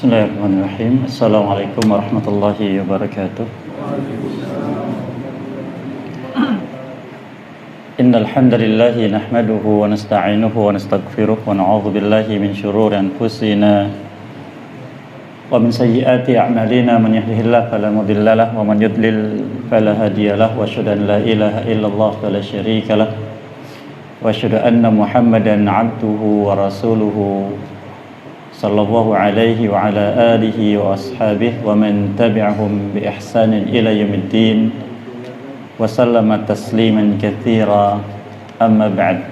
Bismillahirrahmanirrahim. Assalamualaikum warahmatullahi wabarakatuh. Innal hamdalillah nahmaduhu wa nasta'inuhu wa nastaghfiruh wa na'udzu billahi min shururi anfusina wa min sayyiati a'malina. Man yahdihillahu fala mudilla lahu wa man yudlil fala hadiya lahu. Wa asyhadu an la ilaha illallah wa la syarika lahu wa asyhadu anna Muhammadan 'abduhu wa rasuluhu sallallahu alaihi wa ala alihi wa ashabihi wa man tabi'ahum bi ihsanin ila yaumiddin wa sallama tasliman katsira, amma ba'd.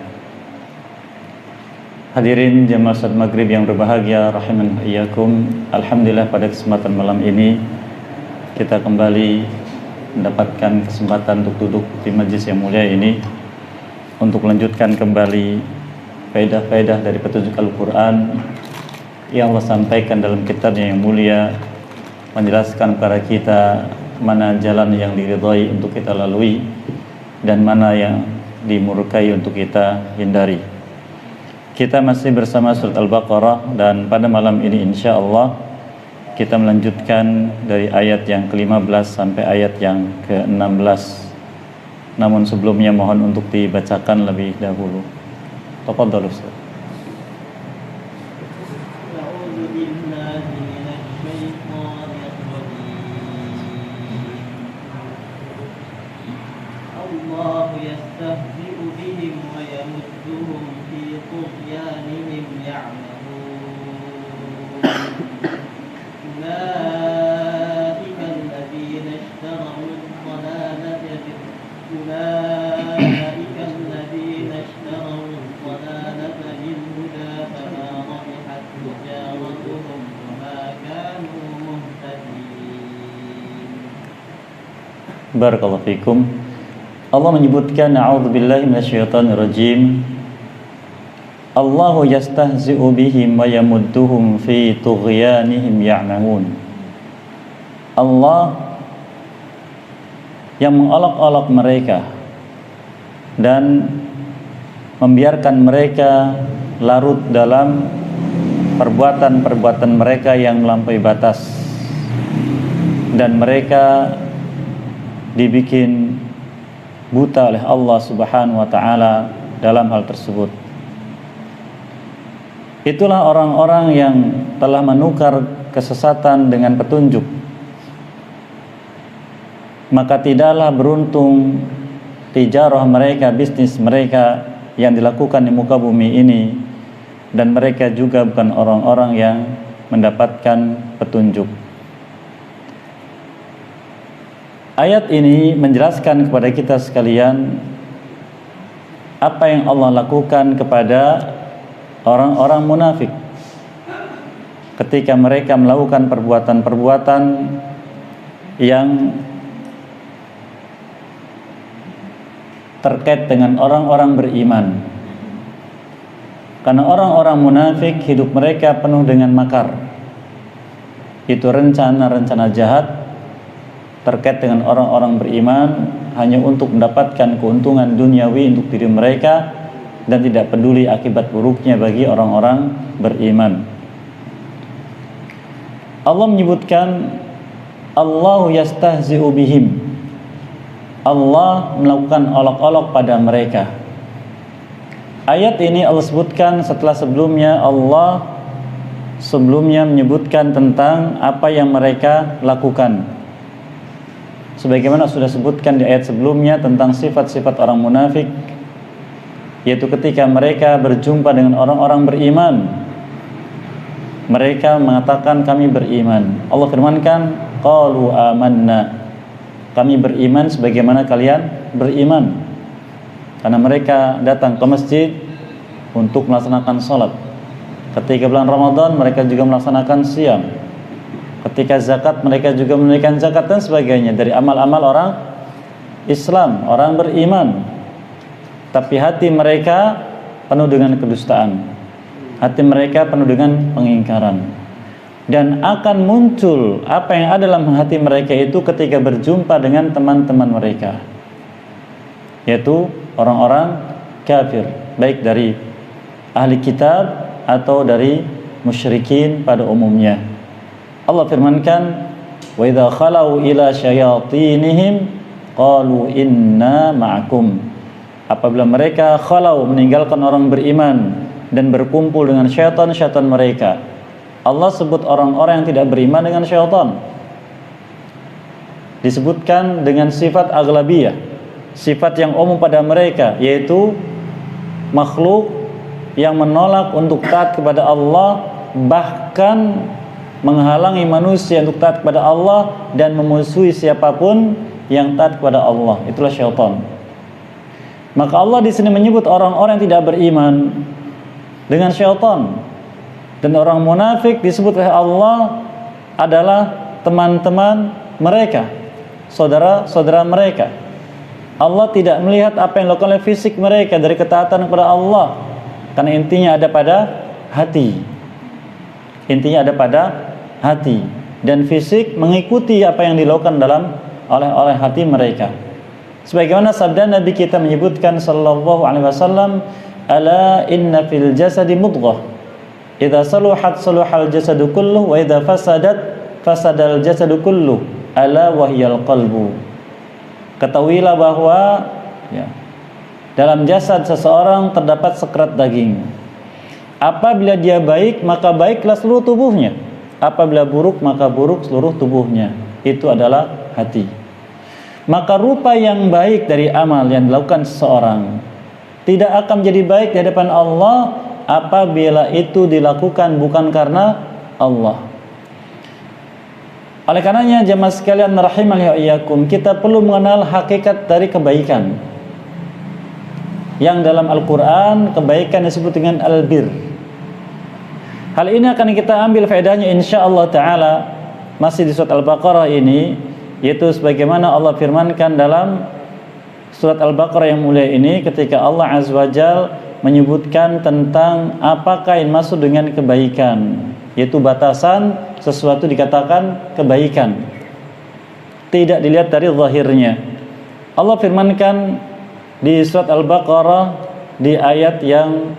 Hadirin jamaah salat maghrib yang berbahagia rahiman iyyakum. Alhamdulillah pada kesempatan malam ini kita kembali mendapatkan kesempatan untuk duduk di majlis yang mulia ini untuk melanjutkan kembali faedah-faedah dari petunjuk Al-Qur'an yang Allah sampaikan dalam kitabnya yang mulia, menjelaskan kepada kita mana jalan yang diridhai untuk kita lalui dan mana yang dimurkai untuk kita hindari. Kita masih bersama surat Al-Baqarah dan pada malam ini insyaallah kita melanjutkan dari ayat yang ke-15 sampai ayat yang ke-16. Namun sebelumnya mohon untuk dibacakan lebih dahulu. Tafadhal Ustaz. Barakallahu fikum. Allah menyebutkan a'udzubillahi minasyaitonirrajim. Allahu yastahzi'u bihim wa yamudduhum fi tughyanihim ya'mamun. Allah yang mengolok-olok mereka dan membiarkan mereka larut dalam perbuatan-perbuatan mereka yang melampaui batas, dan mereka dibikin buta oleh Allah Subhanahu wa taala dalam hal tersebut. Itulah orang-orang yang telah menukar kesesatan dengan petunjuk. Maka tidaklah beruntung tijarah mereka, bisnis mereka yang dilakukan di muka bumi ini, dan mereka juga bukan orang-orang yang mendapatkan petunjuk. Ayat ini menjelaskan kepada kita sekalian apa yang Allah lakukan kepada orang-orang munafik ketika mereka melakukan perbuatan-perbuatan yang terkait dengan orang-orang beriman. Karena orang-orang munafik hidup mereka penuh dengan makar. Itu rencana-rencana jahat terkait dengan orang-orang beriman hanya untuk mendapatkan keuntungan duniawi untuk diri mereka dan tidak peduli akibat buruknya bagi orang-orang beriman. Allah menyebutkan Allahu yastahzi'u bihim. Allah melakukan olok-olok pada mereka. Ayat ini Allah sebutkan setelah sebelumnya Allah menyebutkan tentang apa yang mereka lakukan. Sebagaimana sudah sebutkan di ayat sebelumnya tentang sifat-sifat orang munafik, yaitu ketika mereka berjumpa dengan orang-orang beriman, mereka mengatakan kami beriman. Allah firmankan, qalu amanna, kami beriman sebagaimana kalian beriman. Karena mereka datang ke masjid untuk melaksanakan salat. Ketika bulan Ramadan mereka juga melaksanakan siam. Ketika zakat mereka juga menunaikan zakat dan sebagainya dari amal-amal orang Islam, orang beriman. Tapi hati mereka penuh dengan kedustaan. Hati mereka penuh dengan pengingkaran. Dan akan muncul apa yang ada dalam hati mereka itu ketika berjumpa dengan teman-teman mereka, yaitu orang-orang kafir, baik dari ahli kitab atau dari musyrikin pada umumnya. Allah firmankan, wa idza khalau ila syayatinihim qalu inna ma'akum. Apabila mereka khalau, meninggalkan orang beriman dan berkumpul dengan syaitan-syaitan mereka. Allah sebut orang-orang yang tidak beriman dengan syaitan, disebutkan dengan sifat aghlabiyah, sifat yang umum pada mereka, yaitu makhluk yang menolak untuk taat kepada Allah, bahkan menghalangi manusia untuk taat kepada Allah dan memusuhi siapapun yang taat kepada Allah. Itulah syaitan. Maka Allah di sini menyebut orang-orang yang tidak beriman dengan syaitan, dan orang munafik disebut oleh Allah adalah teman-teman mereka, saudara-saudara mereka. Allah tidak melihat apa yang dilakukan oleh fisik mereka dari ketaatan kepada Allah, karena intinya ada pada hati. Intinya ada pada hati, dan fisik mengikuti apa yang dilakukan oleh hati mereka. Sebagaimana sabda Nabi kita menyebutkan sallallahu alaihi wasallam, ala inna fil jasadi mudghah, idza saluhat saluhal jasadu kulluh, wa idza fasadat fasadal jasadu kulluh, ala wahyal qalbu. Ketahuilah bahwa dalam jasad seseorang terdapat sekerat daging. Apabila dia baik, maka baiklah seluruh tubuhnya. Apabila buruk, maka buruk seluruh tubuhnya. Itu adalah hati. Maka rupa yang baik dari amal yang dilakukan seseorang tidak akan menjadi baik di hadapan Allah apabila itu dilakukan bukan karena Allah. Oleh karenanya jemaah sekalian rahimani wa iyyakum, kita perlu mengenal hakikat dari kebaikan. Yang dalam Al-Quran kebaikan disebut dengan al-bir. Hal ini akan kita ambil faedahnya insyaallah ta'ala masih di surat Al-Baqarah ini, yaitu sebagaimana Allah firmankan dalam surat Al-Baqarah yang mulia ini, ketika Allah Azza wa Jalla menyebutkan tentang apakah yang masuk dengan kebaikan, yaitu batasan sesuatu dikatakan kebaikan, tidak dilihat dari zahirnya. Allah firmankan di surat Al-Baqarah di ayat yang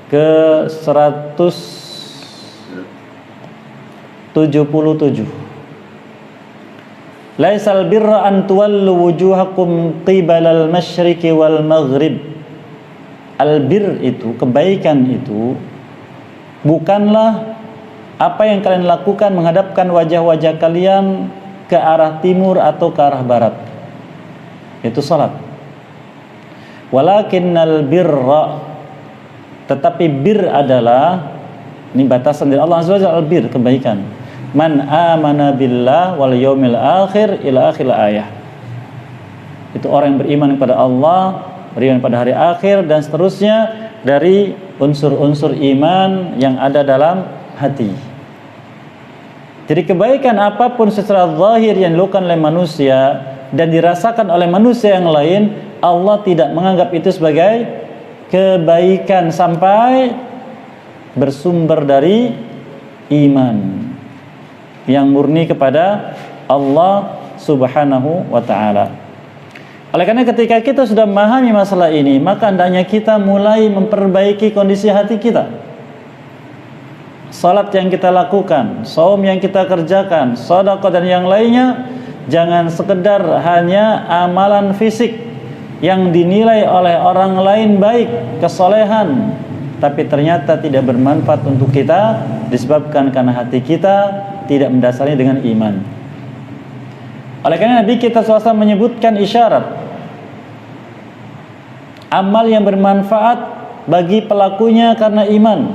ke-177, laisal birra an tuwallu wujuhakum qibalal masyriqi wal maghrib. Albir itu, kebaikan itu bukanlah apa yang kalian lakukan menghadapkan wajah-wajah kalian ke arah timur atau ke arah barat, itu salat. Walakinnal birra, tetapi bir adalah, ini batasan dari Allah Azza wa Jalla, al-bir, kebaikan, man amana billah wal yaumil akhir ila akhir ayah. Itu orang yang beriman kepada Allah, beriman pada hari akhir, dan seterusnya dari unsur-unsur iman yang ada dalam hati. Jadi kebaikan apapun secara zahir yang dilakukan oleh manusia dan dirasakan oleh manusia yang lain, Allah tidak menganggap itu sebagai kebaikan sampai bersumber dari iman yang murni kepada Allah Subhanahu wa ta'ala. Oleh karena ketika kita sudah memahami masalah ini, maka hendaknya kita mulai memperbaiki kondisi hati kita. Salat yang kita lakukan, saum yang kita kerjakan, sedekah dan yang lainnya, jangan sekedar hanya amalan fisik yang dinilai oleh orang lain baik, kesolehan, tapi ternyata tidak bermanfaat untuk kita disebabkan karena hati kita tidak mendasarnya dengan iman. Oleh karena Nabi kita SAW menyebutkan isyarat amal yang bermanfaat bagi pelakunya karena iman,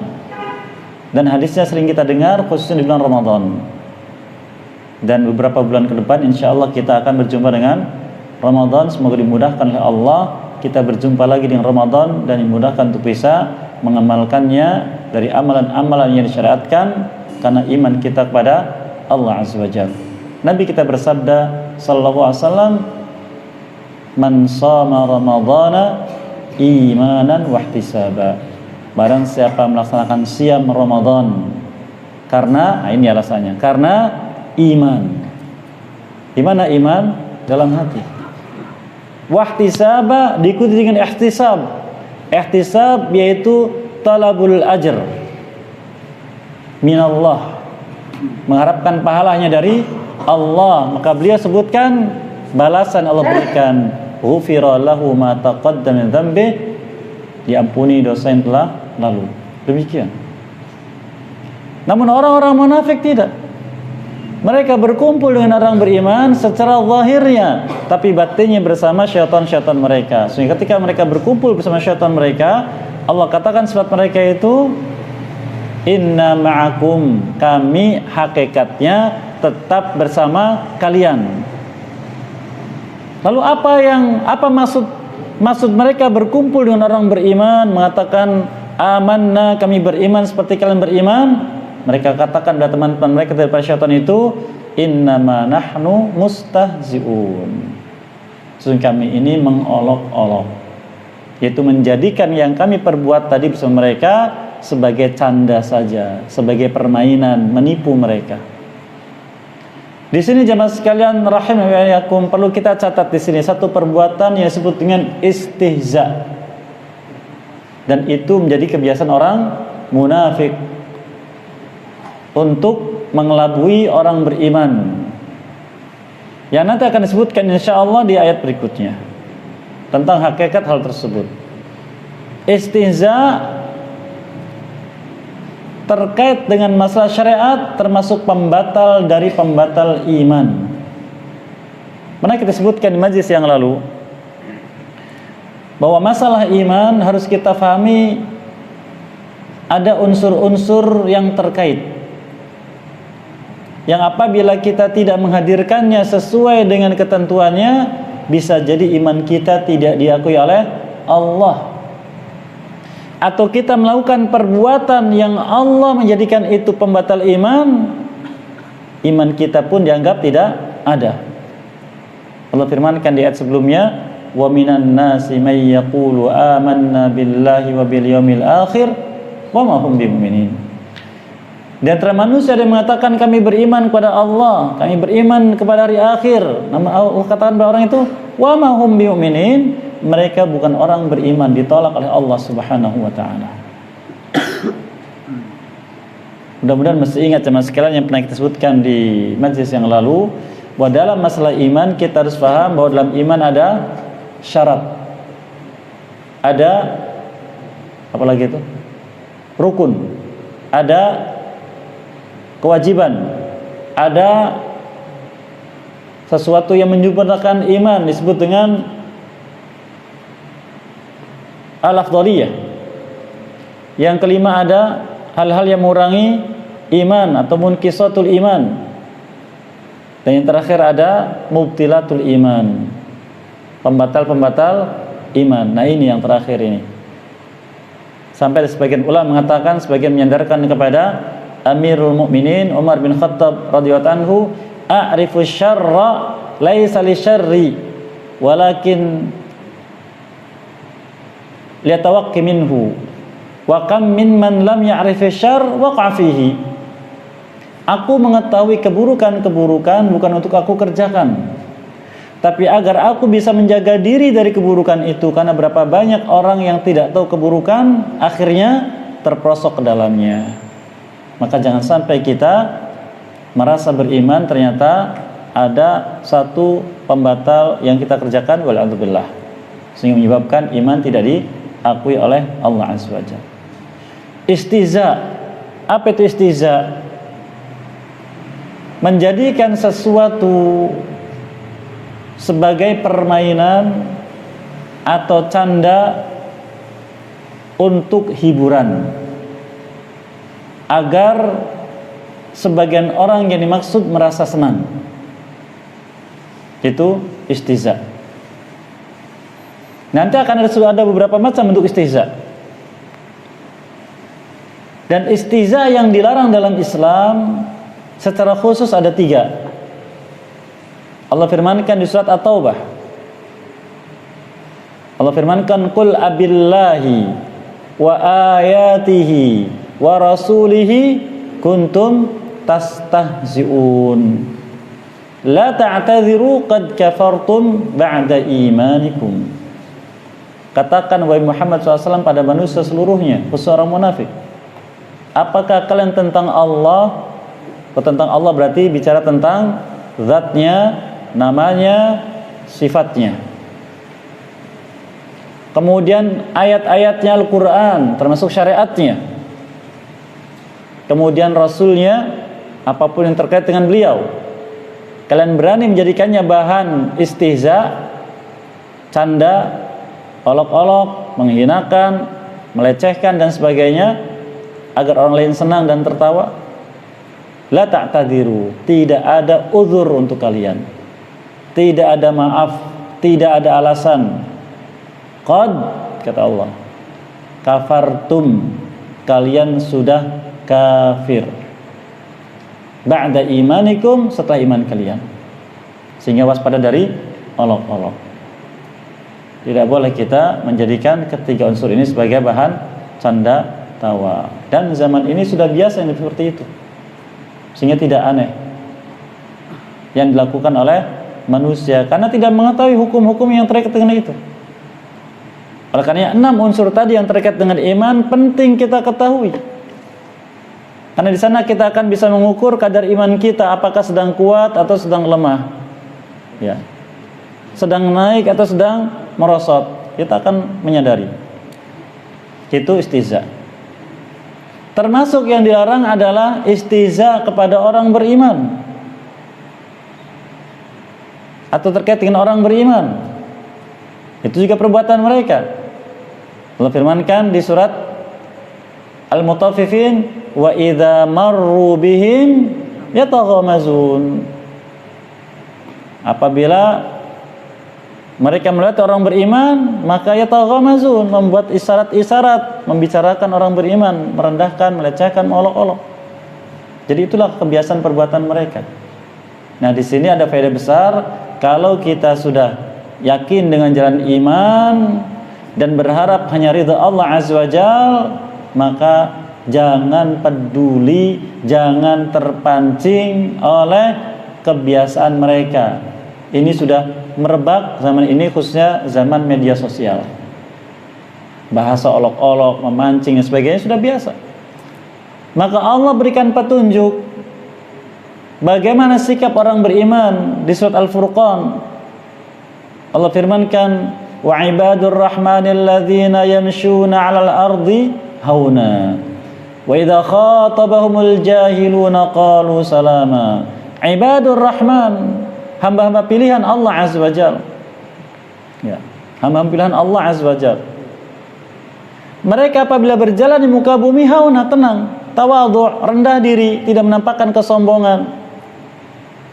dan hadisnya sering kita dengar khususnya di bulan Ramadan. Dan beberapa bulan ke depan insyaallah kita akan berjumpa dengan Ramadan. Semoga dimudahkan oleh Allah kita berjumpa lagi dengan Ramadan dan dimudahkan untuk bisa mengamalkannya dari amalan-amalan yang disyariatkan karena iman kita kepada Allah Azza wa Jalla. Nabi kita bersabda sallallahu alaihi wasallam, man shama ramadhana imanan wa ihtisaba. Barang siapa melaksanakan siam Ramadan karena, ini alasannya, karena iman. Di mana iman? Dalam hati. Wahtisaba diikuti dengan ihtisab. Ihtisab yaitu talabul ajr minallah, mengharapkan pahalanya dari Allah, maka beliau sebutkan balasan Allah berikan, ghufira lahu ma taqaddama min dzambi, diampuni dosa yang telah lalu. Demikian. Namun orang-orang munafik tidak. Mereka berkumpul dengan orang beriman secara zahirnya, tapi batinnya bersama syaitan-syaitan mereka. Sehingga ketika mereka berkumpul bersama syaitan mereka, Allah katakan sifat mereka itu, inna ma'akum, kami hakikatnya tetap bersama kalian. Lalu apa maksud mereka berkumpul dengan orang beriman, mengatakan amanna, kami beriman seperti kalian beriman? Mereka katakan pada teman-teman mereka daripada syaitan itu, innama nahnu mustahzi'un, sesungguhnya kami ini mengolok-olok, yaitu menjadikan yang kami perbuat tadi bersama mereka sebagai canda saja, sebagai permainan, menipu mereka. Di sini jemaah sekalian rahimakumullah, perlu kita catat di sini satu perbuatan yang disebut dengan istihza, dan itu menjadi kebiasaan orang munafik untuk mengelabui orang beriman, yang nanti akan disebutkan insyaallah di ayat berikutnya tentang hakikat hal tersebut. Istihza terkait dengan masalah syariat termasuk pembatal dari pembatal iman. Pernah kita sebutkan di majlis yang lalu bahwa masalah iman harus kita fahami ada unsur-unsur yang terkait, yang apabila kita tidak menghadirkannya sesuai dengan ketentuannya, bisa jadi iman kita tidak diakui oleh Allah, atau kita melakukan perbuatan yang Allah menjadikan itu pembatal iman, iman kita pun dianggap tidak ada. Allah firmankan di ayat sebelumnya, wa minan nasi may yaqulu amanna billahi wa bil yaumil akhir wa ma hum bimumin. Di antara manusia ada yang mengatakan kami beriman kepada Allah, kami beriman kepada hari akhir. Namun Allah katakan bahwa orang itu wa ma hum bimumin, mereka bukan orang beriman, ditolak oleh Allah Subhanahu wa taala. Mudah-mudahan masih ingat jemaah sekalian yang pernah kita sebutkan di majlis yang lalu, bahwa dalam masalah iman kita harus paham bahwa dalam iman ada syarat, ada apa lagi itu? Rukun, ada kewajiban, ada sesuatu yang menyempurnakan iman disebut dengan al-afdhaliyah. Yang kelima ada hal-hal yang mengurangi iman atau munqisatul iman. Dan yang terakhir ada mubtilatul iman, pembatal-pembatal iman. Nah ini yang terakhir ini. Sampai sebagian ulama mengatakan, sebagian menyandarkan kepada Amirul Mukminin Umar bin Khattab radhiyallahu anhu, a'rifu syarra laisa li syarri walakin liyatawaqqi minhu wa kam min man lam ya'rifi syarr waqa'a fihi. Aku mengetahui keburukan-keburukan bukan untuk aku kerjakan, tapi agar aku bisa menjaga diri dari keburukan itu, karena berapa banyak orang yang tidak tahu keburukan akhirnya terperosok ke dalamnya. Maka jangan sampai kita merasa beriman ternyata ada satu pembatal yang kita kerjakan wal'adzubillah, sehingga menyebabkan iman tidak diakui oleh Allah Azza wa Jalla. Istihza, apa itu istihza? Menjadikan sesuatu sebagai permainan atau canda untuk hiburan, agar sebagian orang yang dimaksud merasa senang. Itu istihza. Nanti akan ada beberapa macam bentuk istihza. Dan istihza yang dilarang dalam Islam secara khusus ada 3. Allah firmankan di surat At-Taubah. Allah firmankan, qul abillahi wa ayatihi wa rasulihi kuntum tastahzi'un la ta'tadhiru qad kafartum ba'da imanikum. Katakan wahai Muhammad SAW pada manusia seluruhnya, khusus orang munafik, apakah kalian tentang Allah Kalau tentang Allah berarti bicara tentang zatnya, namanya, sifatnya. Kemudian ayat-ayatnya Al-Quran, termasuk syariatnya. Kemudian Rasulnya, apapun yang terkait dengan beliau. Kalian berani menjadikannya bahan istihza, canda, olok-olok, menghinakan, melecehkan dan sebagainya, agar orang lain senang dan tertawa. La ta'tadiru, tidak ada uzur untuk kalian, tidak ada maaf, tidak ada alasan. Qad, kata Allah, kafartum, kalian sudah kafir, ba'da imanikum, setelah iman kalian. Sehingga waspada dari olok-olok. Tidak boleh kita menjadikan ketiga unsur ini sebagai bahan canda tawa. Dan zaman ini sudah biasa yang seperti itu, sehingga tidak aneh yang dilakukan oleh manusia, karena tidak mengetahui hukum-hukum yang terkait dengan itu. Oleh karena 6 unsur tadi yang terkait dengan iman penting kita ketahui, karena di sana kita akan bisa mengukur kadar iman kita, apakah sedang kuat atau sedang lemah, ya, sedang naik atau sedang merosot. Kita akan menyadari. Itu istihza. Termasuk yang dilarang adalah istihza kepada orang beriman atau terkait dengan orang beriman. Itu juga perbuatan mereka. Allah firmankan di surat Al-Mutaffifin, wa idza marru bihim yataghamazun. Apabila mereka melewati orang beriman, maka yataghamazun, membuat isyarat-isyarat, membicarakan orang beriman, merendahkan, melecehkan, mengolok-olok. Jadi itulah kebiasaan perbuatan mereka. Nah, di sini ada faedah besar. Kalau kita sudah yakin dengan jalan iman dan berharap hanya ridha Allah Azza wa Jalla, maka jangan peduli, jangan terpancing oleh kebiasaan mereka. Ini sudah merebak zaman ini, khususnya zaman media sosial. Bahasa olok-olok, memancing dan sebagainya sudah biasa. Maka Allah berikan petunjuk bagaimana sikap orang beriman di surat Al-Furqan. Allah firmankan, wa ibadur rahmanil ladzina yamshuna 'alal ardi hauna wa idza khatabahumul jahiluna qalu salama. Ibadur rahman, hamba-hamba pilihan Allah Azza wa Jalla. Ya, hamba-hamba pilihan Allah Azza wa Jalla. Mereka apabila berjalan di muka bumi hauna, tenang, tawadhu', rendah diri, tidak menampakkan kesombongan,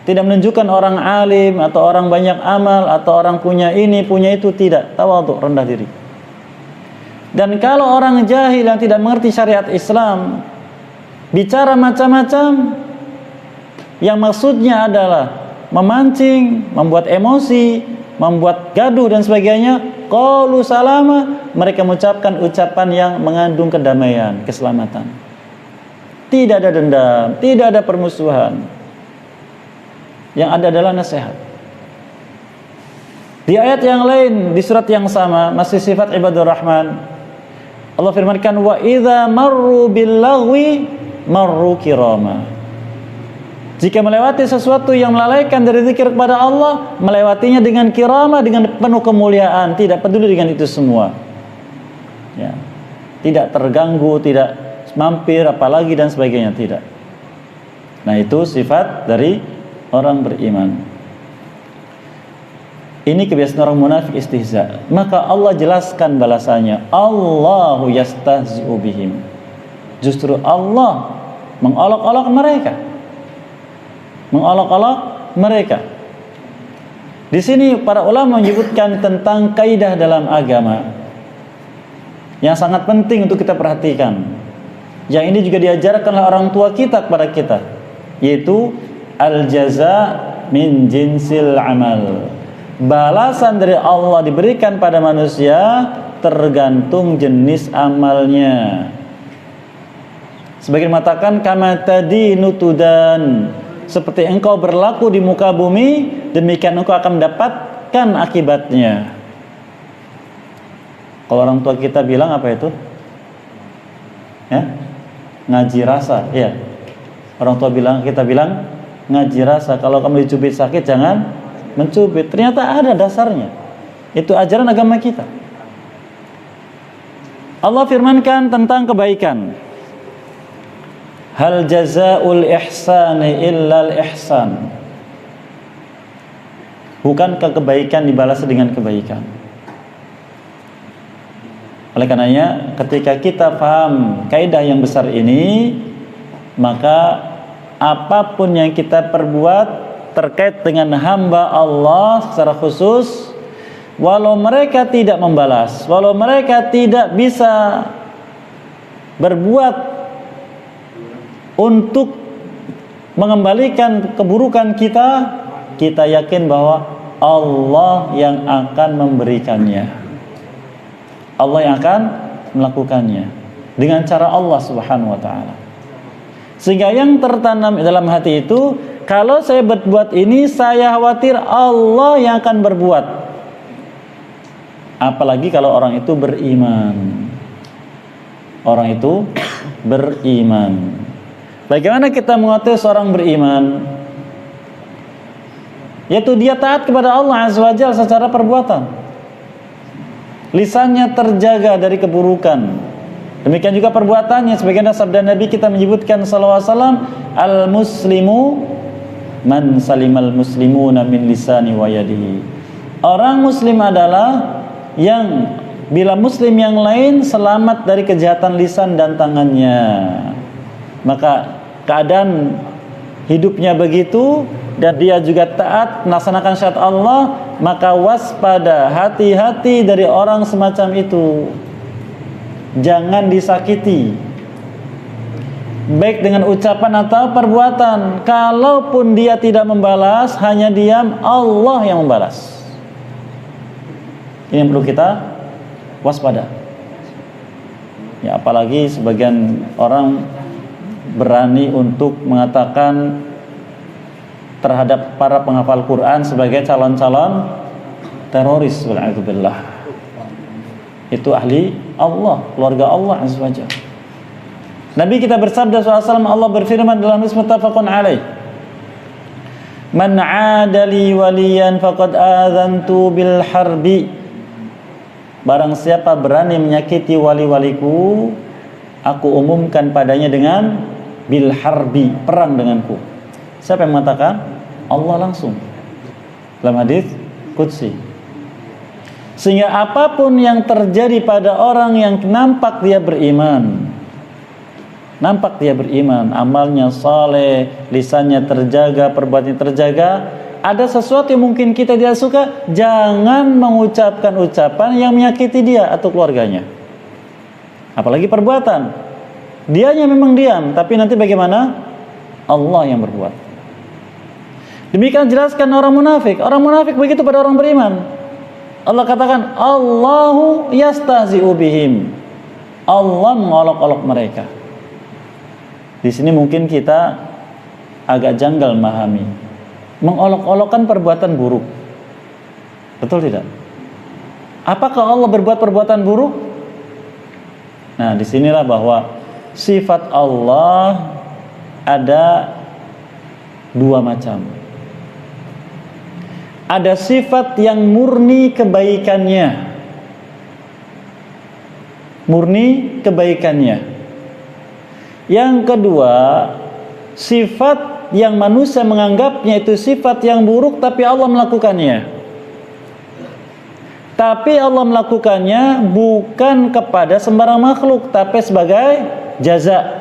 tidak menunjukkan orang alim atau orang banyak amal atau orang punya ini, punya itu, tidak, tawadhu', rendah diri. Dan kalau orang jahil yang tidak mengerti syariat Islam bicara macam-macam yang maksudnya adalah memancing, membuat emosi, membuat gaduh dan sebagainya, qalu salama, mereka mengucapkan ucapan yang mengandung kedamaian, keselamatan. Tidak ada dendam, tidak ada permusuhan. Yang ada adalah nasihat. Di ayat yang lain, di surat yang sama, masih sifat ibadur rahman, Allah firmankan, wa idza marru bil lagwi marru kirama. Jika melewati sesuatu yang melalaikan dari zikir kepada Allah, melewatinya dengan kirama, dengan penuh kemuliaan, tidak peduli dengan itu semua. Ya. Tidak terganggu, tidak mampir apalagi dan sebagainya, tidak. Nah, itu sifat dari orang beriman. Ini kebiasaan orang munafik, istihza. Maka Allah jelaskan balasannya, Allahu yastahzi'u bihim. Justru Allah mengolok-olok mereka. Mengolok-olok mereka. Di sini para ulama menyebutkan tentang kaidah dalam agama yang sangat penting untuk kita perhatikan. Yang ini juga diajarkan oleh orang tua kita kepada kita, yaitu al-jaza min jinsil amal. Balasan dari Allah diberikan pada manusia tergantung jenis amalnya. Sebagian mengatakan kama tadinu tudan, seperti engkau berlaku di muka bumi, demikian engkau akan mendapatkan akibatnya. Kalau orang tua kita bilang apa itu? Ya? Ngaji rasa, ya. Orang tua kita bilang ngaji rasa, kalau kamu dicubit sakit jangan mencubit. Ternyata ada dasarnya. Itu ajaran agama kita. Allah firmankan tentang kebaikan. Hal jazaa'ul ihsani illal ihsan. Bukankah kebaikan dibalas dengan kebaikan? Oleh karenanya, ketika kita paham kaidah yang besar ini, maka apapun yang kita perbuat terkait dengan hamba Allah secara khusus, walau mereka tidak membalas, walau mereka tidak bisa berbuat untuk mengembalikan keburukan kita, kita yakin bahwa Allah yang akan memberikannya, Allah yang akan melakukannya dengan cara Allah Subhanahu wa ta'ala. Sehingga yang tertanam dalam hati itu, kalau saya berbuat ini, saya khawatir Allah yang akan berbuat. Apalagi kalau orang itu beriman. Orang itu beriman. Bagaimana kita mengetahui seorang beriman? Yaitu dia taat kepada Allah Azza wa Jalla secara perbuatan. Lisannya terjaga dari keburukan. Demikian juga perbuatannya. Sebagian sabda Nabi kita menyebutkan sallallahu alaihi wasallam, al-muslimu man salimal muslimuna min lisani wa yadihi. Orang muslim adalah yang bila muslim yang lain selamat dari kejahatan lisan dan tangannya. Maka keadaan hidupnya begitu dan dia juga taat melaksanakan syariat Allah, maka waspada, hati-hati dari orang semacam itu. Jangan disakiti, baik dengan ucapan atau perbuatan. Kalaupun dia tidak membalas, hanya diam, Allah yang membalas. Ini yang perlu kita waspada. Ya, apalagi sebagian orang berani untuk mengatakan terhadap para penghafal Quran sebagai calon-calon teroris. Wal'adzubillah. Itu ahli Allah, keluarga Allah Azza wa Jalla. Nabi kita bersabda SAW, Allah berfirman dalam hadis muttafaqun alaih, man 'adali waliyan faqad adzantu bil harbi. Barang siapa berani menyakiti wali-waliku, aku umumkan padanya dengan bil harbi, perang denganku. Siapa yang mengatakan? Allah langsung dalam hadis qudsi. Sehingga apapun yang terjadi pada orang yang nampak dia beriman, amalnya saleh, lisannya terjaga, perbuatannya terjaga, ada sesuatu yang mungkin kita tidak suka, jangan mengucapkan ucapan yang menyakiti dia atau keluarganya. Apalagi perbuatan. Dianya memang diam, tapi nanti bagaimana? Allah yang berbuat. Demikian jelaskan orang munafik. Orang munafik begitu pada orang beriman. Allah katakan, Allahu yastahzi'u bihim. Allah mengolok-olok mereka. Di sini mungkin kita agak janggal memahami. Mengolok-olokkan perbuatan buruk. Betul tidak? Apakah Allah berbuat perbuatan buruk? Nah, disinilah bahwa sifat Allah ada dua macam. Ada sifat yang murni kebaikannya. Yang kedua, sifat yang manusia menganggapnya itu sifat yang buruk, tapi Allah melakukannya. Tapi Allah melakukannya bukan kepada sembarang makhluk, tapi sebagai jaza.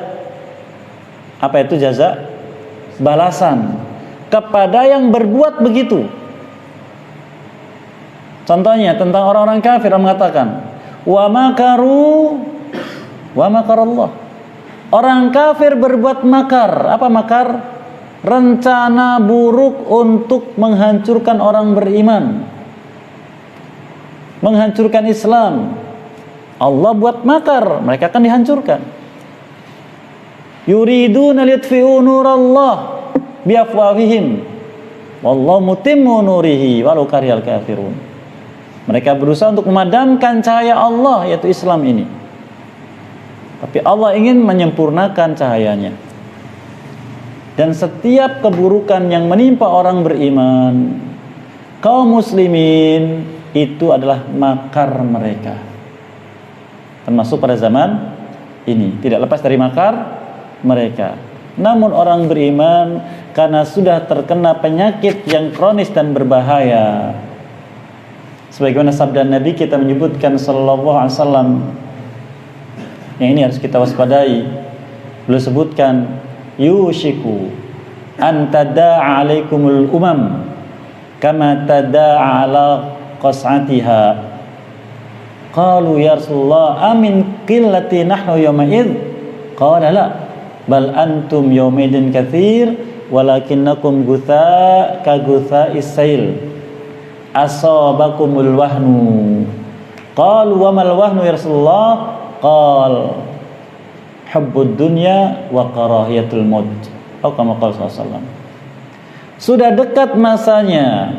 Apa itu jaza? Balasan kepada yang berbuat begitu. Contohnya tentang orang-orang kafir, Allah mengatakan, wa makaru wa makarallah. Orang kafir berbuat makar. Apa makar? Rencana buruk untuk menghancurkan orang beriman, menghancurkan Islam. Allah buat makar, mereka akan dihancurkan. Yuriduna liyutfi'u nurallah biafwahihim wallahu mutimmu nurihi walau karihal kafirun. Mereka berusaha untuk memadamkan cahaya Allah, yaitu Islam ini. Tapi Allah ingin menyempurnakan cahayanya. Dan setiap keburukan yang menimpa orang beriman, kaum muslimin, itu adalah makar mereka. Termasuk pada zaman ini, tidak lepas dari makar mereka. Namun orang beriman karena sudah terkena penyakit yang kronis dan berbahaya, sebagaimana sabda Nabi kita menyebutkan sallallahu alaihi wasallam, yang ini harus kita waspadai. Beliau sebutkan, yushiku an tada'a alaikumul umam kama tada'a ala qas'atiha. Qalu ya Rasulullah amin qillati nahnu yawma'id? Qala la, bal antum yawmaidin katsir walakinnakum gutha ka gutha'is sail asabakumul wahnu. Qalu wa mal wahnu ya Rasulullah? Qal hubbud dunya wa karahiyatul maut. Atau kama qala sallallahu. Sudah dekat masanya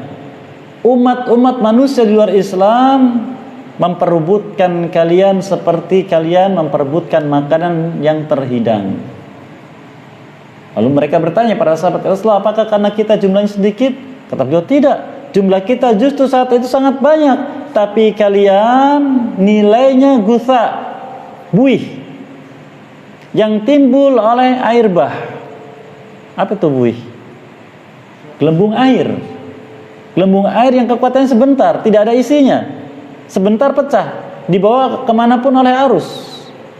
umat-umat manusia di luar Islam memperebutkan kalian seperti kalian memperebutkan makanan yang terhidang. Lalu mereka bertanya para sahabat Rasulullah, apakah karena kita jumlahnya sedikit? Kata beliau, tidak. Jumlah kita justru saat itu sangat banyak, tapi kalian nilainya gutha, buih yang timbul oleh air bah. Apa itu buih? Gelembung air. Gelembung air yang kekuatannya sebentar, tidak ada isinya. Sebentar pecah, dibawa kemanapun oleh arus.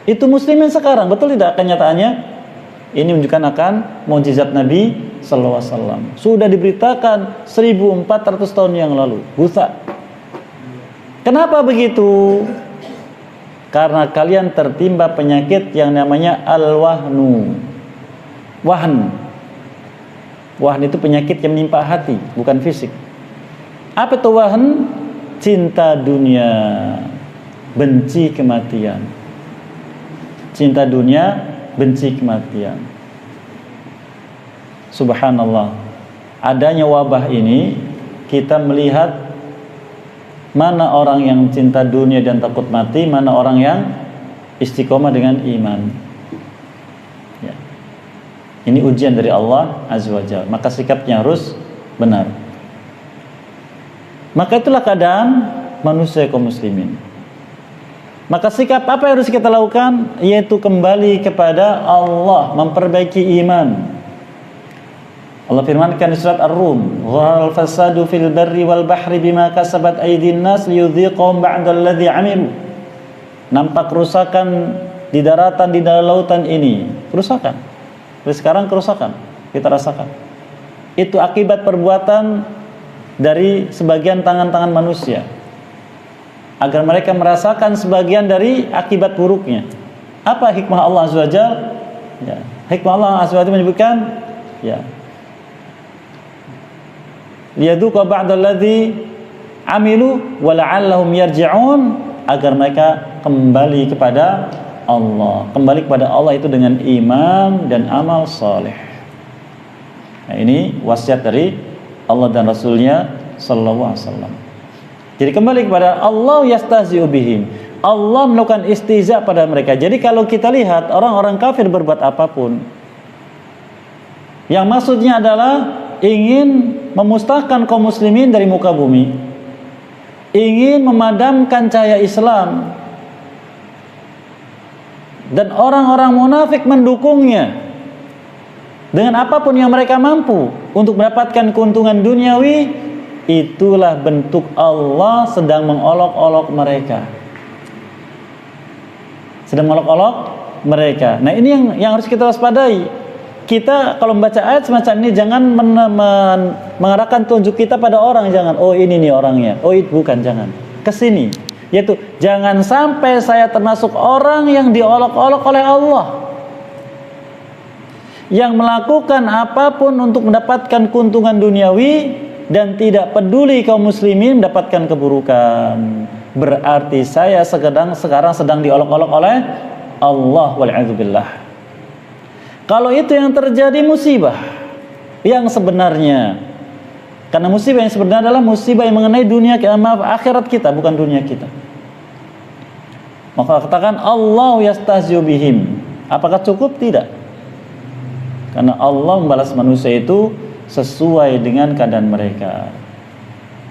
Itu muslimin sekarang, betul tidak kenyataannya? Ini menunjukkan akan mukjizat Nabi sallallahu alaihi wasallam. Sudah diberitakan 1400 tahun yang lalu. Gutha. Kenapa begitu? Karena kalian tertimpa penyakit yang namanya al-wahnu. Wahn. Wahn itu penyakit yang menimpa hati, bukan fisik. Apa itu wahn? Cinta dunia, benci kematian. Cinta dunia, benci kematian. Subhanallah. Adanya wabah ini, kita melihat mana orang yang cinta dunia dan takut mati, mana orang yang istiqomah dengan iman. Ya. Ini ujian dari Allah Azza wa Jalla. Maka sikapnya harus benar. Maka itulah keadaan manusia kaum muslimin. Maka sikap apa yang harus kita lakukan? Yaitu kembali kepada Allah, memperbaiki iman. Allah firmankan di surat Ar-Rum, "Dhaharal fasadu fil barri wal bahri bima kasabat aydin nas liyudhiqahum ba'dalladzi 'amilu." Nampak kerusakan di daratan, di dalam lautan ini. Kerusakan. Sekarang kerusakan kita rasakan. Itu akibat perbuatan dari sebagian tangan-tangan manusia, agar mereka merasakan sebagian dari akibat buruknya. Apa hikmah Allah Azza wa Jalla? Ya, hikmah Allah Azza wa Jalla menyebutkan, ya, liyadzuqa ba'dalladzi amilu wa la'allahum yarji'un, agar mereka kembali kepada Allah. Kembali kepada Allah itu dengan iman dan amal saleh. Nah, ini wasiat dari Allah dan Rasulnya sallallahu alaihi wasallam. Jadi kembali kepada Allah, yastahzi'u bihim. Allah melakukan istihza pada mereka. Jadi kalau kita lihat orang-orang kafir berbuat apapun, yang maksudnya adalah ingin memusnahkan kaum muslimin dari muka bumi, ingin memadamkan cahaya Islam, dan orang-orang munafik mendukungnya dengan apapun yang mereka mampu untuk mendapatkan keuntungan duniawi. Itulah bentuk Allah sedang mengolok-olok mereka, sedang mengolok-olok mereka. Nah, ini yang harus kita waspadai. Kita kalau membaca ayat semacam ini jangan mengarahkan tunjuk kita pada orang, jangan, oh ini nih orangnya, oh itu bukan, jangan kesini. Yaitu jangan sampai saya termasuk orang yang diolok-olok oleh Allah, yang melakukan apapun untuk mendapatkan keuntungan duniawi dan tidak peduli kaum muslimin mendapatkan keburukan. Berarti saya sekarang sedang diolok-olok oleh Allah, wal'adzubillah. Kalau itu yang terjadi, musibah yang sebenarnya. Karena musibah yang sebenarnya adalah musibah yang mengenai dunia, akhirat kita, bukan dunia kita. Maka katakan Allah yastahzi'u bihim. Apakah cukup? Tidak. Karena Allah membalas manusia itu sesuai dengan keadaan mereka.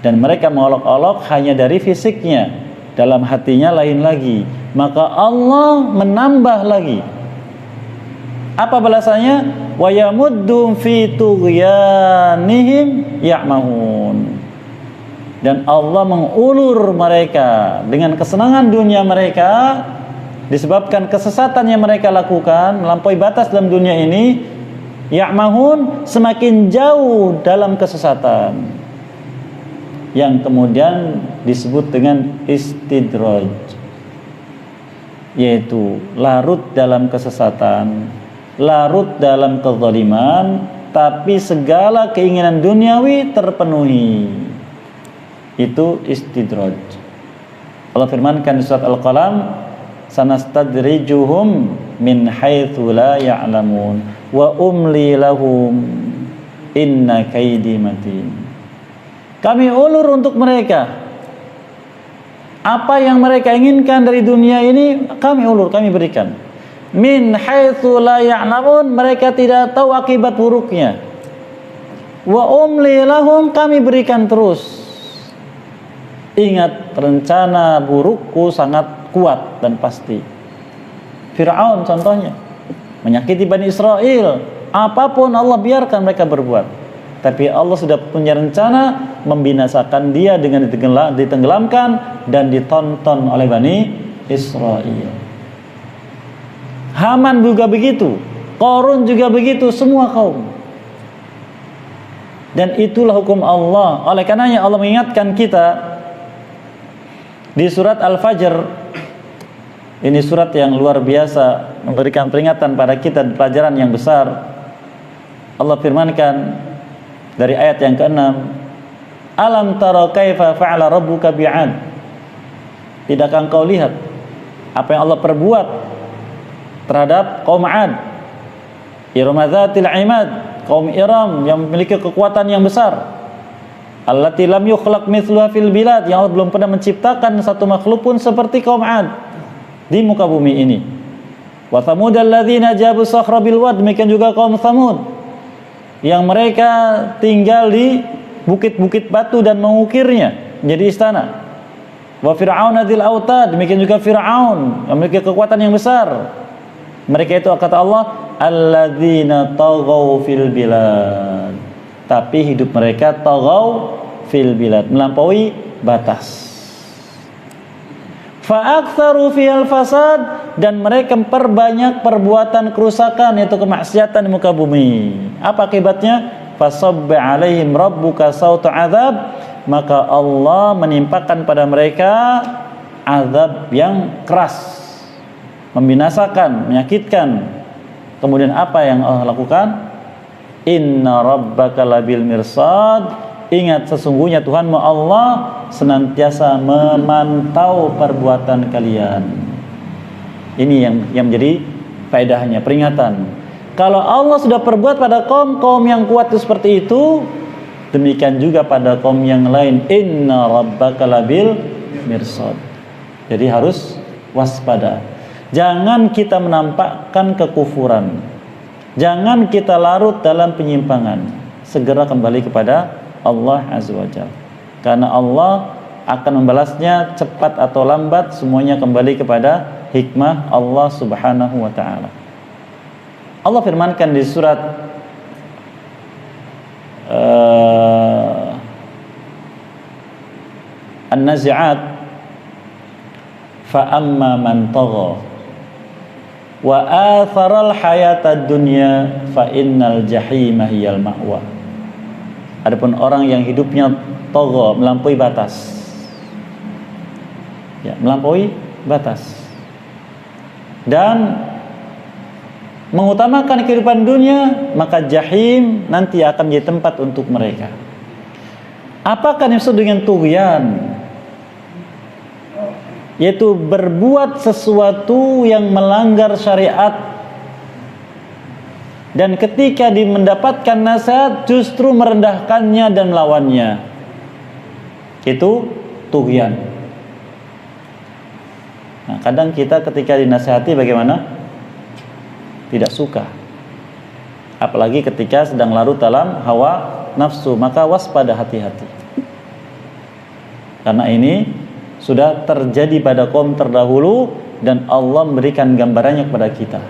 Dan mereka mengolok-olok hanya dari fisiknya, dalam hatinya lain lagi. Maka Allah menambah lagi. Apa balasannya? Wa yamuddum fi tughyanihim ya'mahun. Dan Allah mengulur mereka dengan kesenangan dunia mereka disebabkan kesesatan yang mereka lakukan melampaui batas dalam dunia ini. Ya'mahun, semakin jauh dalam kesesatan, yang kemudian disebut dengan istidraj, yaitu larut dalam kesesatan, larut dalam kezaliman, tapi segala keinginan duniawi terpenuhi. Itu istidraj. Allah firmankan di surat Al-Qalam, sanastadrijuhum min haitsu la ya'lamun wa umli lahum inna kaidi matin. Kami ulur untuk mereka apa yang mereka inginkan dari dunia ini, kami ulur, kami berikan. Min haitsu la ya'lamun, mereka tidak tahu akibat buruknya. Wa umli lahum, kami berikan terus. Ingat, rencana burukku sangat kuat dan pasti. Fir'aun contohnya, menyakiti Bani Israel. Apapun Allah biarkan mereka berbuat, tapi Allah sudah punya rencana membinasakan dia dengan ditenggelamkan dan ditonton oleh Bani Israel. Haman juga begitu, Qarun juga begitu, semua kaum. Dan itulah hukum Allah. Oleh karenanya Allah mengingatkan kita di surat Al-Fajr. Ini surat yang luar biasa, memberikan peringatan pada kita pelajaran yang besar. Allah firmankan dari ayat yang ke-6, alam tara kaifa fa'ala rabbuka bi'ad. Tidakkah engkau lihat apa yang Allah perbuat terhadap kaum 'Ad, Iramadzatil 'imad, kaum Iram yang memiliki kekuatan yang besar, allati lam yukhlaq mithluha fil bilad, yang Allah belum pernah menciptakan satu makhluk pun seperti kaum 'Ad di muka bumi ini. Wa thamud alladzina jabu sakhra bil wad, demikian juga kaum Thamud yang mereka tinggal di bukit-bukit batu dan mengukirnya menjadi istana. Wa fir'aun dzil autad, demikian juga Fir'aun yang memiliki kekuatan yang besar. Mereka itu kata Allah, alladzina taghaw fil bilad, tapi hidup mereka taghaw fil bilad, melampaui batas. Fa'aktsaru fil fasad, dan mereka memperbanyak perbuatan kerusakan, yaitu kemaksiatan di muka bumi. Apa akibatnya? Fasabba 'alaihim rabbuka sauta 'adzab, maka Allah menimpakan pada mereka azab yang keras, membinasakan, menyakitkan. Kemudian apa yang Allah lakukan? Inna rabbaka labil mirsad, ingat sesungguhnya Tuhanmu Allah senantiasa memantau perbuatan kalian. Ini yang menjadi faedahnya, peringatan. Kalau Allah sudah perbuat pada kaum yang kuat itu seperti itu, demikian juga pada kaum yang lain. Inna rabbaka labil mirsad. Jadi harus waspada. Jangan kita menampakkan kekufuran. Jangan kita larut dalam penyimpangan. Segera kembali kepada Allah Azza wa Jalla. Karena Allah akan membalasnya cepat atau lambat, semuanya kembali kepada hikmah Allah Subhanahu wa taala. Allah firmankan di surat An-Nazi'at, fa amma man tagha wa atharal hayatad dunya fa innal jahima hiyal ma'wa. Adapun orang yang hidupnya tagha, melampaui batas, ya, melampaui batas dan mengutamakan kehidupan dunia, maka jahim nanti akan menjadi tempat untuk mereka. Apakah yang disebut dengan tughyan? Yaitu berbuat sesuatu yang melanggar syariat, dan ketika mendapatkan nasihat justru merendahkannya dan melawannya. Itu tughyan. Nah, kadang kita ketika dinasihati bagaimana? Tidak suka. apalagi ketika sedang larut dalam hawa nafsu, maka waspada, hati-hati. Karena ini sudah terjadi pada kaum terdahulu dan Allah memberikan gambarannya kepada kita.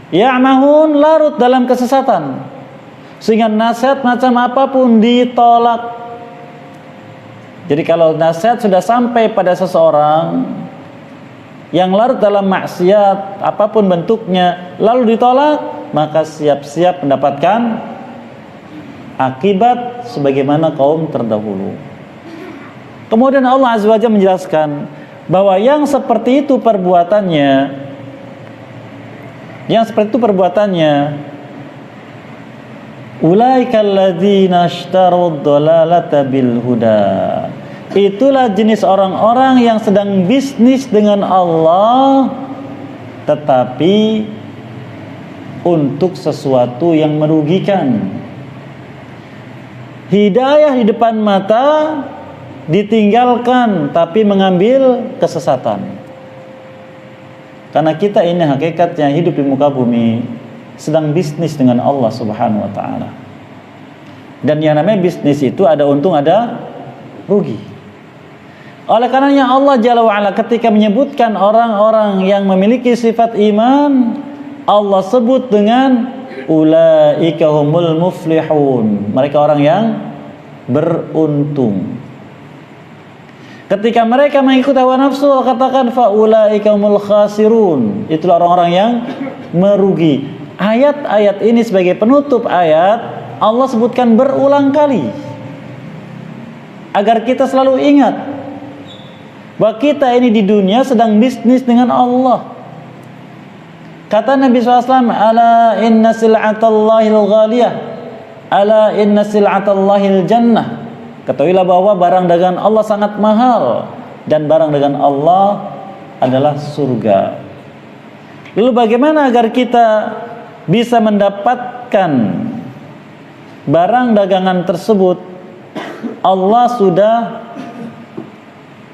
Ya'mahun, larut dalam kesesatan, sehingga nasihat macam apapun ditolak. Jadi kalau nasihat sudah sampai pada seseorang yang larut dalam maksiat apapun bentuknya lalu ditolak, maka siap-siap mendapatkan akibat sebagaimana kaum terdahulu. Kemudian Allah Azza wa Jalla menjelaskan bahwa yang seperti itu perbuatannya, ulaikal ladzina ishtarud dhalalata bil huda. Itulah jenis orang-orang yang sedang bisnis dengan Allah, tetapi untuk sesuatu yang merugikan. Hidayah di depan mata ditinggalkan, tapi mengambil kesesatan. Karena kita ini hakikatnya hidup di muka bumi sedang bisnis dengan Allah Subhanahu wa taala. Dan yang namanya bisnis itu ada untung, ada rugi. Oleh karenanya Allah Jalla wa Ala ketika menyebutkan orang-orang yang memiliki sifat iman, Allah sebut dengan ulaika humul muflihun. Mereka orang yang beruntung. Ketika mereka mengikuti hawa nafsu, Allah katakan faulaika humul khasirun. Itulah orang-orang yang merugi. Ayat-ayat ini sebagai penutup ayat Allah sebutkan berulang kali agar kita selalu ingat bahwa kita ini di dunia sedang bisnis dengan Allah. Kata Nabi SAW, ala inna sil'atallahil ghaliyah, ala inna sil'atallahil jannah. Ketahuilah bahwa barang dagangan Allah sangat mahal dan barang dagangan Allah adalah surga. Lalu bagaimana agar kita bisa mendapatkan barang dagangan tersebut? Allah sudah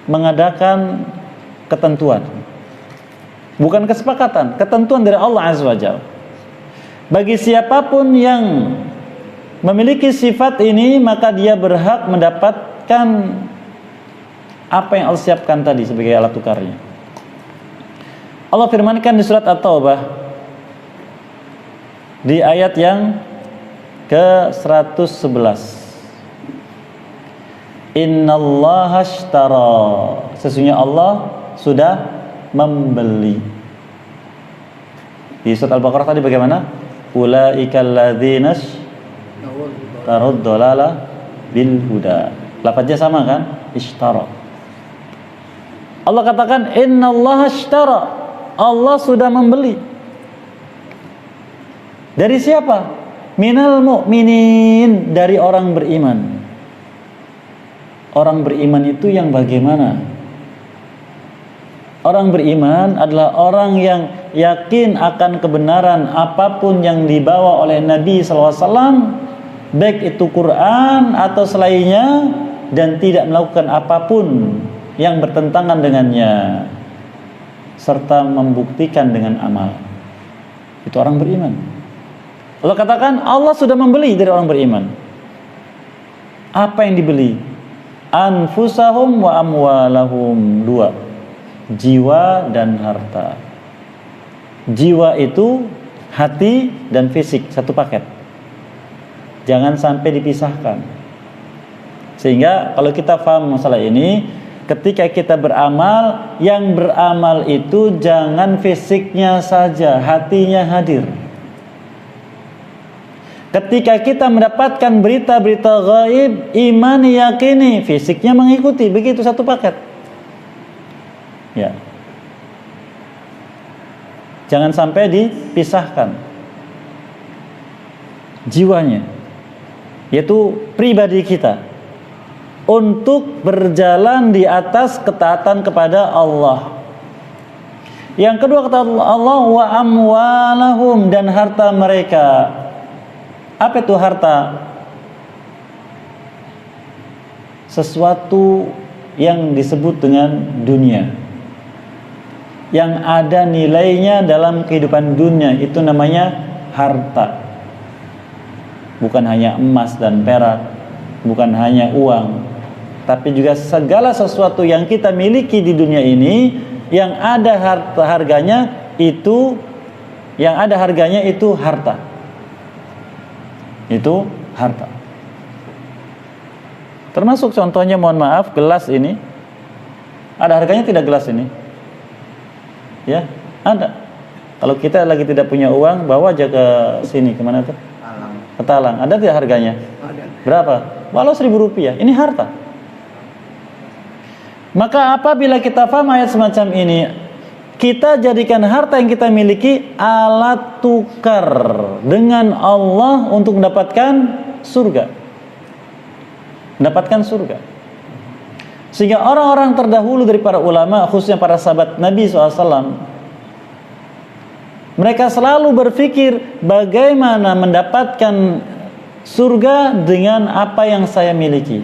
mengadakan ketentuan, bukan kesepakatan, ketentuan dari Allah Azza wa Jalla. Bagi siapapun yang memiliki sifat ini, maka dia berhak mendapatkan apa yang Allah siapkan tadi sebagai alat tukarnya. Allah firmankan di surat At-Taubah di ayat yang ke-111, innallaha ashtara, sesungguhnya Allah sudah membeli. Di surat Al-Baqarah tadi bagaimana? Ulaikal ladzina tarud dolala bil huda. Lafaznya sama kan? Ishtara. Allah katakan innallaha ashtara, Allah sudah membeli. Dari siapa? Minal mu'minin, dari orang beriman. Orang beriman itu yang bagaimana? Orang beriman adalah orang yang yakin akan kebenaran apapun yang dibawa oleh Nabi SAW, baik itu Quran atau selainnya, dan tidak melakukan apapun yang bertentangan dengannya, serta membuktikan dengan amal. Itu orang beriman. Allah katakan Allah sudah membeli dari orang beriman. Apa yang dibeli? Anfusahum wa amwalahum. Dua, jiwa dan harta. Jiwa itu hati dan fisik, satu paket. Jangan sampai dipisahkan. Sehingga kalau kita paham masalah ini, ketika kita beramal, yang beramal itu jangan fisiknya saja, hatinya hadir. Ketika kita mendapatkan berita-berita gaib, iman yakini, fisiknya mengikuti, begitu satu paket. Ya. Jangan sampai dipisahkan jiwanya, yaitu pribadi kita, untuk berjalan di atas ketaatan kepada Allah. Yang kedua kata Allah, wa amwalahum, dan harta mereka. Apa itu harta? Sesuatu yang disebut dengan dunia, yang ada nilainya dalam kehidupan dunia, itu namanya harta. Bukan hanya emas dan perak, bukan hanya uang, tapi juga segala sesuatu yang kita miliki di dunia ini yang ada harganya itu harta. Itu harta. Termasuk contohnya, mohon maaf, gelas ini. Ada harganya tidak gelas ini? Ya, ada. Kalau kita lagi tidak punya uang, bawa aja ke sini, kemana tuh? Talang. Ada tidak harganya? Ada. Berapa? Walau Rp1.000. Ini harta. Maka apabila kita paham ayat semacam ini, kita jadikan harta yang kita miliki alat tukar dengan Allah untuk mendapatkan surga. Mendapatkan surga. Sehingga orang-orang terdahulu dari para ulama, khususnya para sahabat Nabi SAW, mereka selalu berpikir bagaimana mendapatkan surga dengan apa yang saya miliki.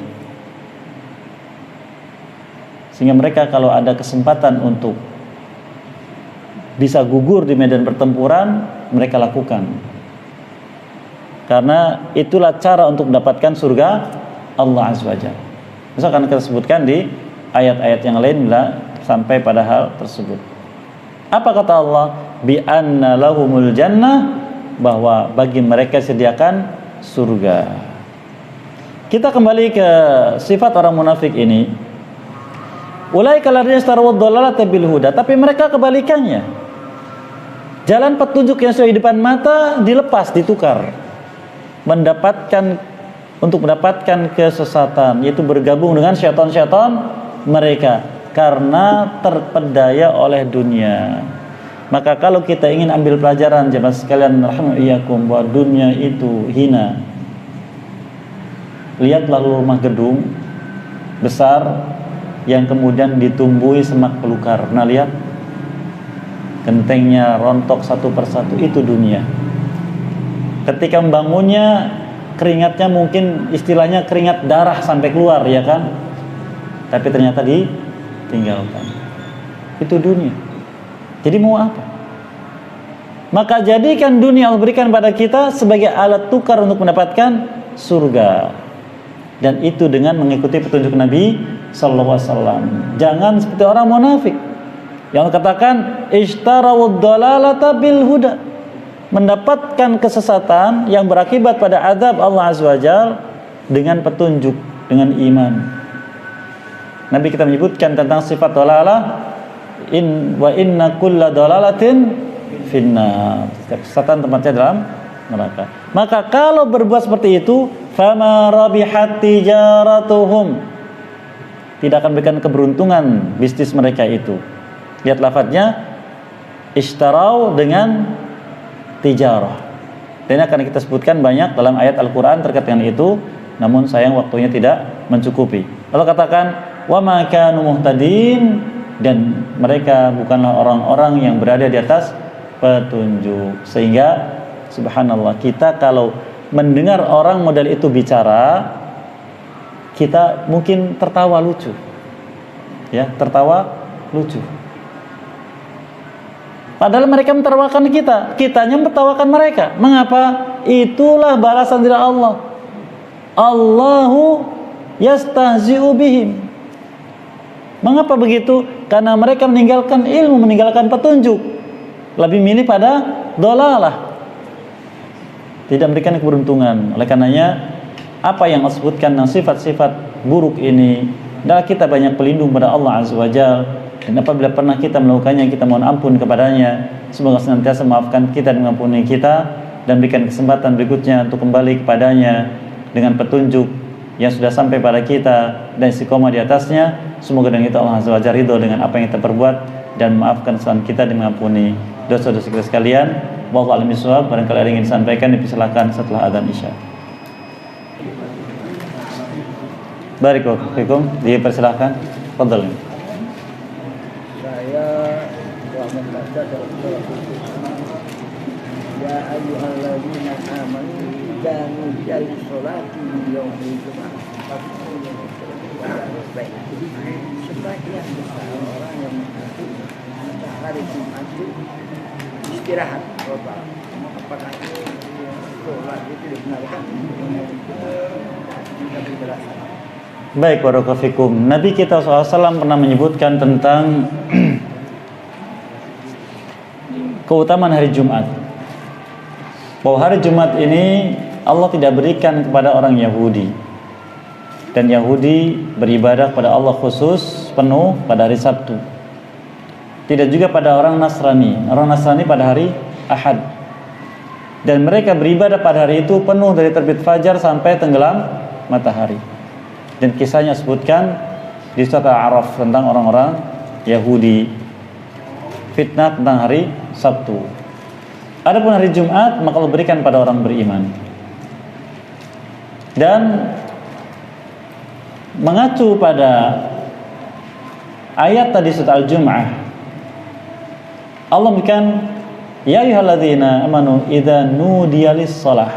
Sehingga mereka kalau ada kesempatan untuk bisa gugur di medan pertempuran, mereka lakukan. Karena itulah cara untuk mendapatkan surga Allah Azza wa Jalla. Misalkan kita sebutkan di ayat-ayat yang lain sampai pada hal tersebut. Apa kata Allah? Bi anna lahumul jannah, bahwa bagi mereka sediakan surga. Kita kembali ke sifat orang munafik ini. Ulaika alladziina ishtarawad dhalalata bil huda, tapi mereka kebalikannya. Jalan petunjuk yang sudah di depan mata dilepas, ditukar. Untuk mendapatkan kesesatan, yaitu bergabung dengan syaitan-syaitan mereka karena terpedaya oleh dunia. Maka kalau kita ingin ambil pelajaran jemaah sekalian rahimakumullah, bahwa dunia itu hina, lihatlah rumah gedung besar yang kemudian ditumbuhi semak belukar. Nah, lihat gentengnya rontok satu persatu, itu dunia. Ketika membangunnya, keringatnya mungkin istilahnya keringat darah sampai keluar, ya kan? Tapi ternyata ditinggalkan. Itu dunia. Jadi mau apa? Maka jadikan dunia Allah berikan pada kita sebagai alat tukar untuk mendapatkan surga. Dan itu dengan mengikuti petunjuk Nabi sallallahu alaihi wasallam. Jangan seperti orang munafik yang katakan ishtarawud dhalalata bil huda, mendapatkan kesesatan yang berakibat pada azab Allah Azza wa Jalla dengan petunjuk, dengan iman. Nabi kita menyebutkan tentang sifat dhalalah, inna kulla dhalalatin finnar. Setiap kesesatan tempatnya dalam neraka. Maka kalau berbuat seperti itu, fama rabihat tijaratuhum, tidak akan berikan keberuntungan bisnis mereka itu. Lihat lafadznya, ishtarau dengan tijarah. Dan akan kita sebutkan banyak dalam ayat Al-Quran terkait dengan itu, namun sayang waktunya tidak mencukupi. Lalu katakan, wa ma kanu muhtadin, dan mereka bukanlah orang-orang yang berada di atas petunjuk. Sehingga subhanallah, kita kalau mendengar orang model itu bicara, kita mungkin tertawa lucu. Ya, tertawa lucu. Padahal mereka mentertawakan kita, kitanya mentertawakan mereka. Mengapa? Itulah balasan dari Allah. Allahu yastahzi'u bihim. Mengapa begitu? Karena mereka meninggalkan ilmu, meninggalkan petunjuk, lebih milih pada dhalalah, tidak memberikan keberuntungan. Oleh karenanya, apa yang Allah sebutkan tentang sifat-sifat buruk ini, adalah kita banyak pelindung pada Allah Azza wa Jalla. Dan apabila pernah kita melakukannya, kita mohon ampun kepadanya. Semoga senantiasa maafkan kita dan mengampuni kita, dan berikan kesempatan berikutnya untuk kembali kepadanya dengan petunjuk yang sudah sampai pada kita dan istiqomah di atasnya. Semoga dengan itu Allah Azza wa Jalla ridho dengan apa yang kita perbuat dan maafkan kesalahan kita dan mengampuni dosa-dosa kita sekalian. Wallahu a'lam bishawab. Barangkali ada yang ingin disampaikan, dipersilakan setelah adzan Isya. Barakallahu fikum, dipersilakan. Fadhal. Saya membaca dalam surah Ya ayyuhalladzina amanu idza nudiya lis-sholati yaumil jumu'ah sebagian besar orang yang mengaku hari Jumat itu istirahat total, apakah sholat itu dibenarkan dengan penjelasan. Baik, barakallahu fikum. Nabi kita SAW pernah menyebutkan tentang keutamaan hari Jumat. Bahwa hari Jumat ini Allah tidak berikan kepada orang Yahudi. Dan Yahudi beribadah kepada Allah khusus penuh pada hari Sabtu. Tidak juga pada orang Nasrani. Orang Nasrani pada hari Ahad. Dan mereka beribadah pada hari itu penuh dari terbit fajar sampai tenggelam matahari. Dan kisahnya sebutkan di surat Al-A'raf tentang orang-orang Yahudi, fitnah tentang hari Sabtu. Adapun hari Jumat maka Allah berikan pada orang beriman. Dan mengacu pada ayat tadi surat Al-Jum'ah, Allah berikan, ya ayyuhalladzina amanu idza nudiya lis-shalah,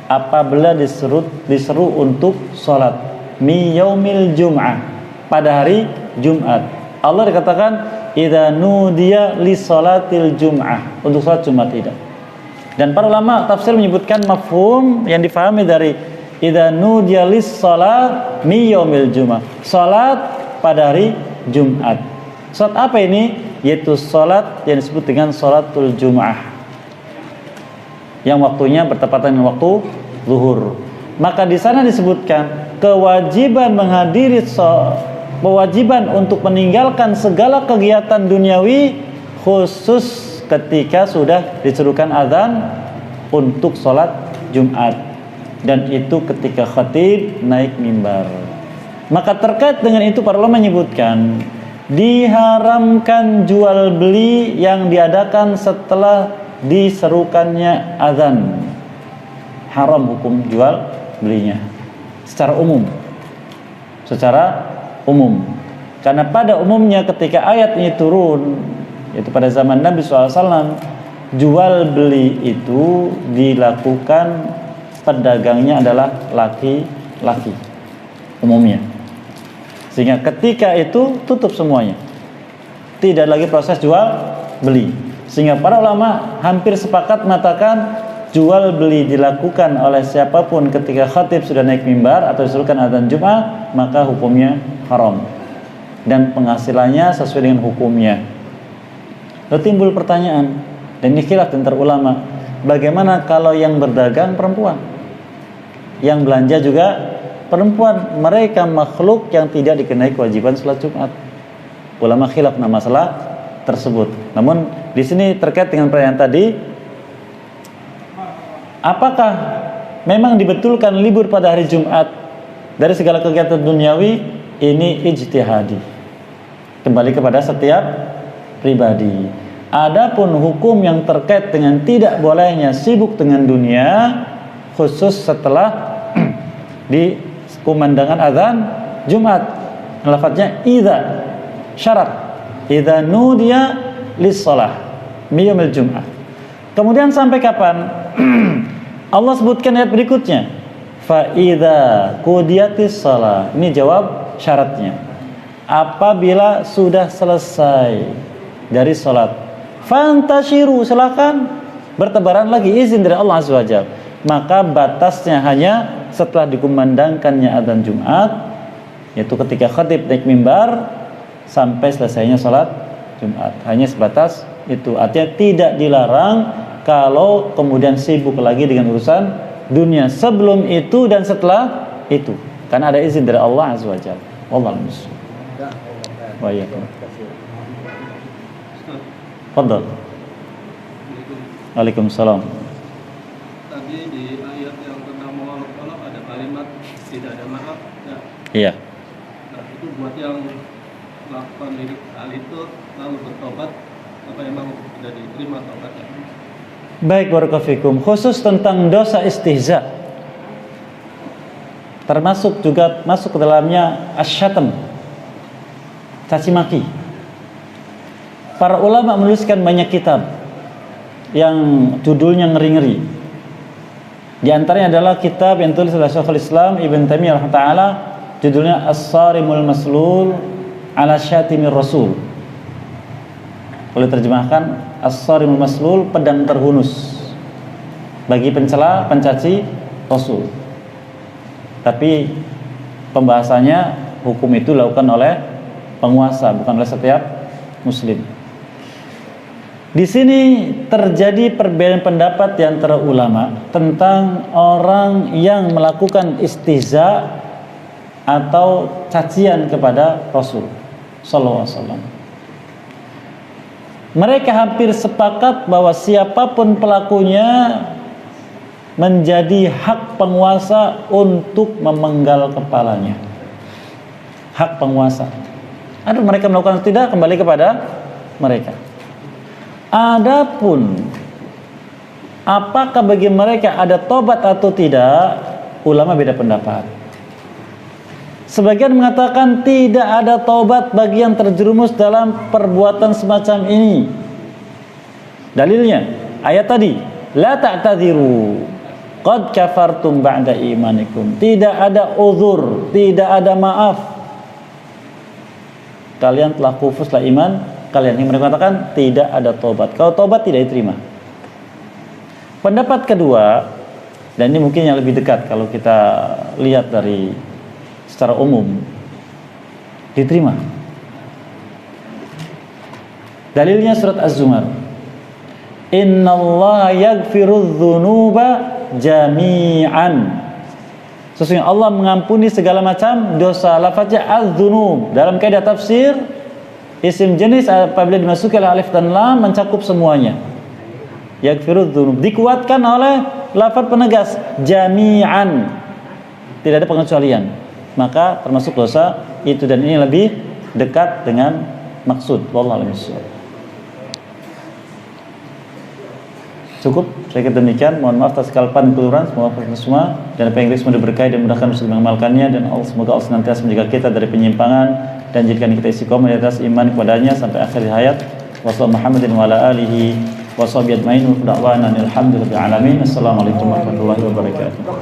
apabila diseru untuk salat, mi yaumil jum'ah, pada hari Jumat. Allah dikatakan idza nudiya lis-shalatil jum'ah, untuk salat Jumat tidak. Dan para ulama tafsir menyebutkan mafhum yang difahami dari idza nudiya lis-shalat mi yaumil jum'ah, salat pada hari Jumat. Salat apa ini? Yaitu salat yang disebut dengan salatul jum'ah, yang waktunya bertepatan dengan waktu zuhur. Maka di sana disebutkan kewajiban kewajiban untuk meninggalkan segala kegiatan duniawi, khusus ketika sudah diserukan azan untuk sholat Jumat, dan itu ketika khatib naik mimbar. Maka terkait dengan itu para ulama menyebutkan diharamkan jual beli yang diadakan setelah diserukannya azan. Haram hukum jual belinya secara umum. Karena pada umumnya ketika ayat ini turun, yaitu pada zaman Nabi SAW, jual beli itu dilakukan, pedagangnya adalah laki-laki umumnya. Sehingga ketika itu tutup semuanya, tidak lagi proses jual beli. Sehingga para ulama hampir sepakat mengatakan jual beli dilakukan oleh siapapun ketika khatib sudah naik mimbar atau disuruhkan azan Jumat, maka hukumnya haram dan penghasilannya sesuai dengan hukumnya. Lalu timbul pertanyaan, dan ini khilaf antar ulama, bagaimana kalau yang berdagang perempuan, yang belanja juga perempuan, mereka makhluk yang tidak dikenai kewajiban salat Jumat? Ulama khilaf dalam masalah tersebut. Namun di sini terkait dengan pertanyaan tadi, apakah memang dibetulkan libur pada hari Jumat dari segala kegiatan duniawi? Ini ijtihadi, kembali kepada setiap pribadi. Adapun hukum yang terkait dengan tidak bolehnya sibuk dengan dunia, khusus setelah di kumandangan azan Jumat, lafadznya idza, syarat idza nudiya lis-shalah mi yaumil jum'ah. Kemudian sampai kapan? Allah sebutkan ayat berikutnya, fa idza qudiyatis shalah. Ini jawab syaratnya, apabila sudah selesai dari salat, fantashiru, silakan bertebaran lagi, izin dari Allah Azza wa Jalla. Maka batasnya hanya setelah dikumandangkannya azan Jumat, yaitu ketika khatib naik mimbar sampai selesainya salat Jumat, hanya sebatas itu. Artinya tidak dilarang kalau kemudian sibuk lagi dengan urusan dunia sebelum itu dan setelah itu, karena ada izin dari Allah Azza wa Jalla. Wallahu a'lam. Wa iyyakum. Fadhal. Waalaikumsalam. Tadi di ayat yang tentang menolak ada kalimat tidak ada maaf ya. Iya. Nah, itu buat yang melakukan hal itu lalu bertobat, apa emang sudah diterima tobatnya? Baik, barakallahu fikum. Khusus tentang dosa istihza, termasuk juga masuk ke dalamnya asyatam, caci maki. Para ulama menuliskan banyak kitab yang judulnya ngeri-ngeri. Di antaranya adalah kitab yang tulis oleh Syekhul Islam Ibn Taimiyah rahimahullah, judulnya As-Sarimul Maslul ala Syatimir Rasul. Boleh terjemahkan As-Sarimul Maslul, pedang terhunus bagi pencela, pencaci Rasul. Tapi pembahasannya hukum itu dilakukan oleh penguasa, bukan oleh setiap muslim. Di sini terjadi perbedaan pendapat di antara ulama tentang orang yang melakukan istihza atau cacian kepada Rasul sallallahu alaihi wasallam. Mereka hampir sepakat bahwa siapapun pelakunya menjadi hak penguasa untuk memenggal kepalanya. Hak penguasa. Ada mereka melakukan atau tidak, kembali kepada mereka. Adapun apakah bagi mereka ada tobat atau tidak, ulama beda pendapat. Sebagian mengatakan tidak ada tobat bagi yang terjerumus dalam perbuatan semacam ini. Dalilnya ayat tadi, la ta'tadiru qad kafartum ba'da imanikum. Tidak ada uzur, tidak ada maaf. Kalian telah kufur setelah iman kalian. Yang mereka katakan tidak ada tobat. Kalau tobat tidak diterima. Pendapat kedua, dan ini mungkin yang lebih dekat kalau kita lihat dari secara umum, diterima. Dalilnya surat Az-Zumar. Innallaha yaghfirudz dzunuba jami'an. Sesungguhnya Allah mengampuni segala macam dosa. Lafaznya az-dzunub. Dalam kaidah tafsir, isim jenis apabila dimasuki oleh alif dan lam mencakup semuanya. Yaghfirudz dzunub dikuatkan oleh lafaz penegas jami'an. Tidak ada pengecualian. Maka termasuk dosa itu, dan ini lebih dekat dengan maksud. Wallahu a'lam bishawab. Cukup, saya kira demikian. Mohon maaf atas kesalahan kekurangan. Semoga kita semua dan apa yang semua diberkahi dan mudahkan untuk mengamalkannya, dan semoga Allah senantiasa menjaga kita dari penyimpangan dan jadikan kita istiqomah di atas iman kepadanya sampai akhir hayat. Wassallallahu Muhammadin wa ala alihi wa sahbihi ajmain wa da'wana alhamdulillahi alamin. Assalamualaikum warahmatullahi wabarakatuh.